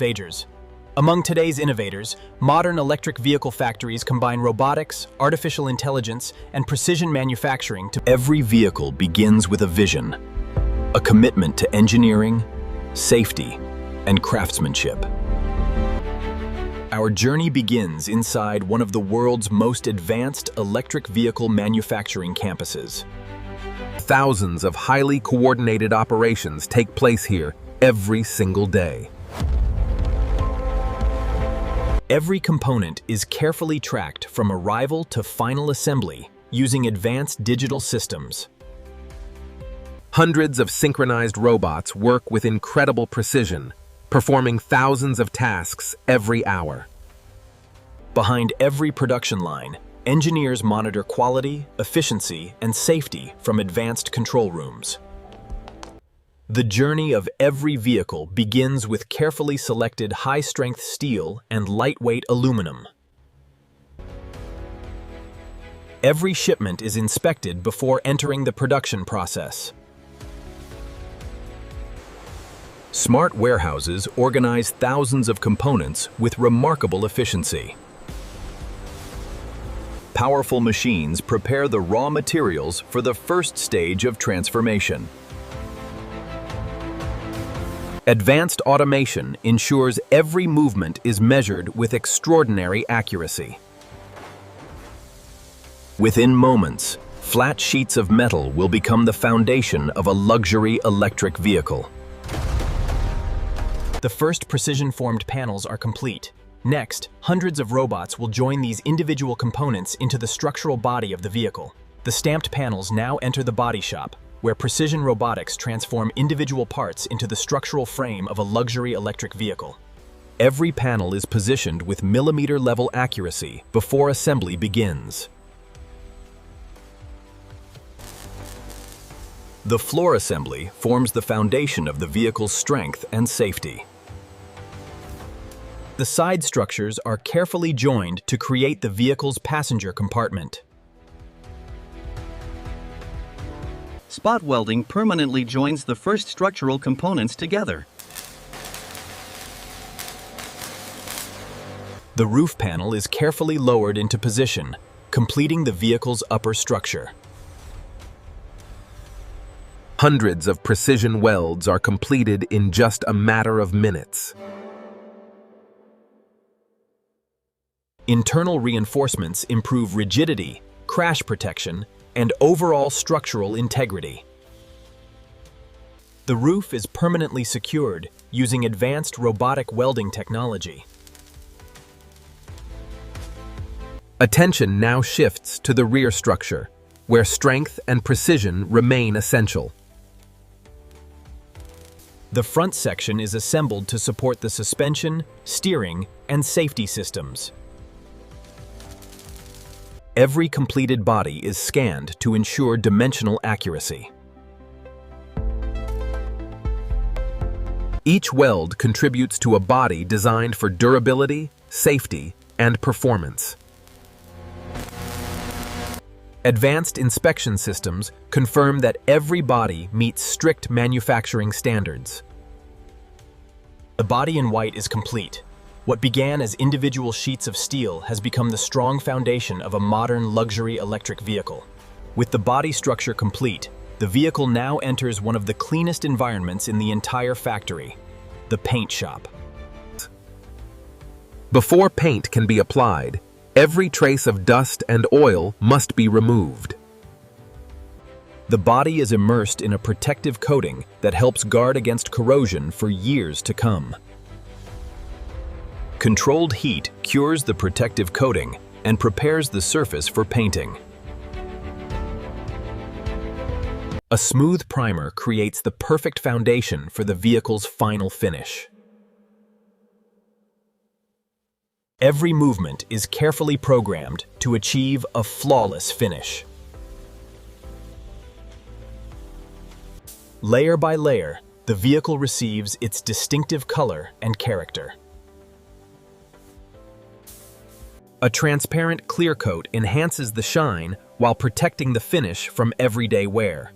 Innovators. Among today's innovators, modern electric vehicle factories combine robotics, artificial intelligence, and precision manufacturing to... Every vehicle begins with a vision, a commitment to engineering, safety, and craftsmanship. Our journey begins inside one of the world's most advanced electric vehicle manufacturing campuses. Thousands of highly coordinated operations take place here every single day. Every component is carefully tracked from arrival to final assembly using advanced digital systems. Hundreds of synchronized robots work with incredible precision, performing thousands of tasks every hour. Behind every production line, engineers monitor quality, efficiency, and safety from advanced control rooms. The journey of every vehicle begins with carefully selected high-strength steel and lightweight aluminum. Every shipment is inspected before entering the production process. Smart warehouses organize thousands of components with remarkable efficiency. Powerful machines prepare the raw materials for the first stage of transformation. Advanced automation ensures every movement is measured with extraordinary accuracy. Within moments, flat sheets of metal will become the foundation of a luxury electric vehicle. The first precision-formed panels are complete. Next, hundreds of robots will join these individual components into the structural body of the vehicle. The stamped panels now enter the body shop, where precision robotics transform individual parts into the structural frame of a luxury electric vehicle. Every panel is positioned with millimeter-level accuracy before assembly begins. The floor assembly forms the foundation of the vehicle's strength and safety. The side structures are carefully joined to create the vehicle's passenger compartment. Spot welding permanently joins the first structural components together. The roof panel is carefully lowered into position, completing the vehicle's upper structure. Hundreds of precision welds are completed in just a matter of minutes. Internal reinforcements improve rigidity, crash protection, and overall structural integrity. The roof is permanently secured using advanced robotic welding technology. Attention now shifts to the rear structure, where strength and precision remain essential. The front section is assembled to support the suspension, steering, and safety systems. Every completed body is scanned to ensure dimensional accuracy. Each weld contributes to a body designed for durability, safety, and performance. Advanced inspection systems confirm that every body meets strict manufacturing standards. The body in white is complete. What began as individual sheets of steel has become the strong foundation of a modern luxury electric vehicle. With the body structure complete, the vehicle now enters one of the cleanest environments in the entire factory, the paint shop. Before paint can be applied, every trace of dust and oil must be removed. The body is immersed in a protective coating that helps guard against corrosion for years to come. Controlled heat cures the protective coating and prepares the surface for painting. A smooth primer creates the perfect foundation for the vehicle's final finish. Every movement is carefully programmed to achieve a flawless finish. Layer by layer, the vehicle receives its distinctive color and character. A transparent clear coat enhances the shine while protecting the finish from everyday wear.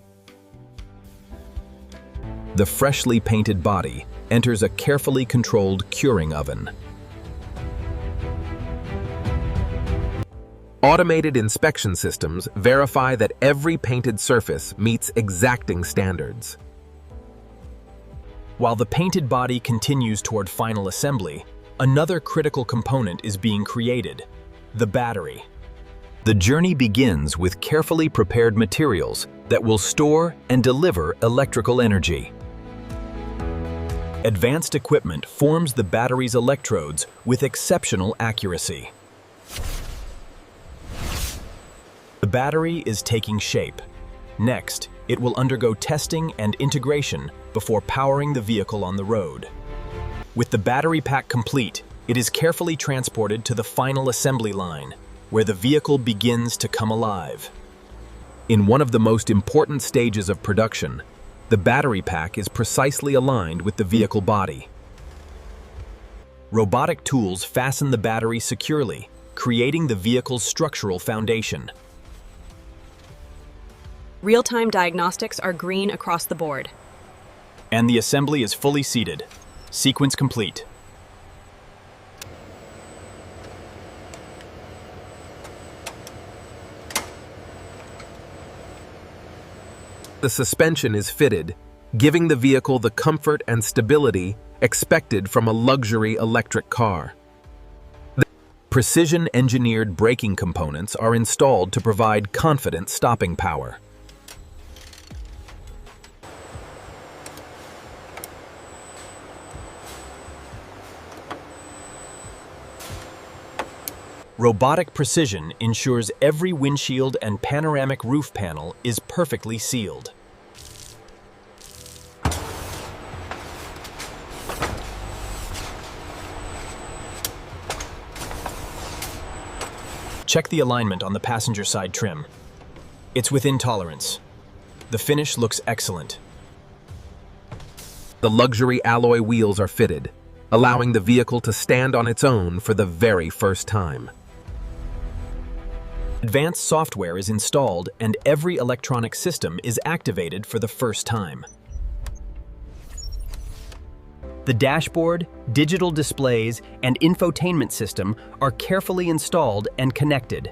The freshly painted body enters a carefully controlled curing oven. Automated inspection systems verify that every painted surface meets exacting standards. While the painted body continues toward final assembly, another critical component is being created: the battery. The journey begins with carefully prepared materials that will store and deliver electrical energy. Advanced equipment forms the battery's electrodes with exceptional accuracy. The battery is taking shape. Next, it will undergo testing and integration before powering the vehicle on the road. With the battery pack complete, it is carefully transported to the final assembly line, where the vehicle begins to come alive. In one of the most important stages of production, the battery pack is precisely aligned with the vehicle body. Robotic tools fasten the battery securely, creating the vehicle's structural foundation. Real-time diagnostics are green across the board. And the assembly is fully seated. Sequence complete. The suspension is fitted, giving the vehicle the comfort and stability expected from a luxury electric car. Precision-engineered braking components are installed to provide confident stopping power. Robotic precision ensures every windshield and panoramic roof panel is perfectly sealed. Check the alignment on the passenger side trim. It's within tolerance. The finish looks excellent. The luxury alloy wheels are fitted, allowing the vehicle to stand on its own for the very first time. Advanced software is installed and every electronic system is activated for the first time. The dashboard, digital displays, and infotainment system are carefully installed and connected.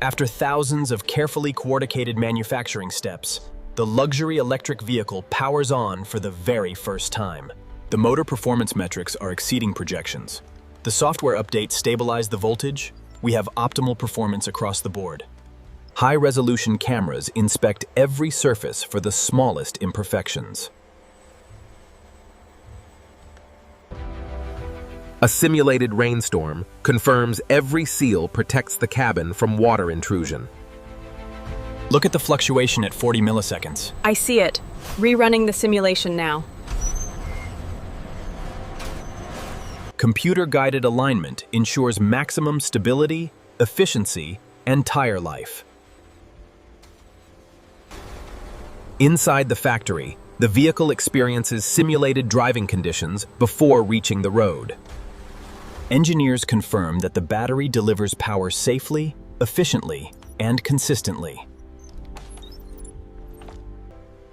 After thousands of carefully coordinated manufacturing steps, the luxury electric vehicle powers on for the very first time. The motor performance metrics are exceeding projections. The software updates stabilize the voltage. We have optimal performance across the board. High-resolution cameras inspect every surface for the smallest imperfections. A simulated rainstorm confirms every seal protects the cabin from water intrusion. Look at the fluctuation at 40 milliseconds. I see it. Rerunning the simulation now. Computer-guided alignment ensures maximum stability, efficiency, and tire life. Inside the factory, the vehicle experiences simulated driving conditions before reaching the road. Engineers confirm that the battery delivers power safely, efficiently, and consistently.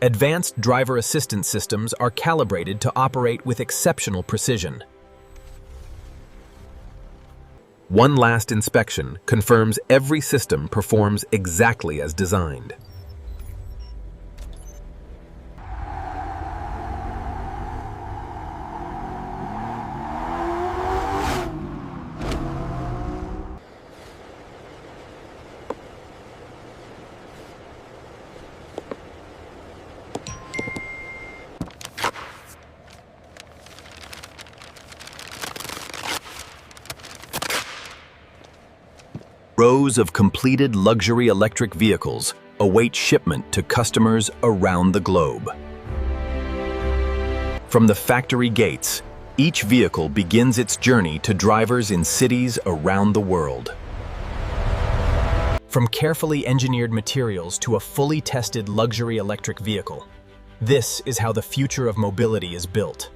Advanced driver assistance systems are calibrated to operate with exceptional precision. One last inspection confirms every system performs exactly as designed. Rows of completed luxury electric vehicles await shipment to customers around the globe. From the factory gates, each vehicle begins its journey to drivers in cities around the world. From carefully engineered materials to a fully tested luxury electric vehicle, this is how the future of mobility is built.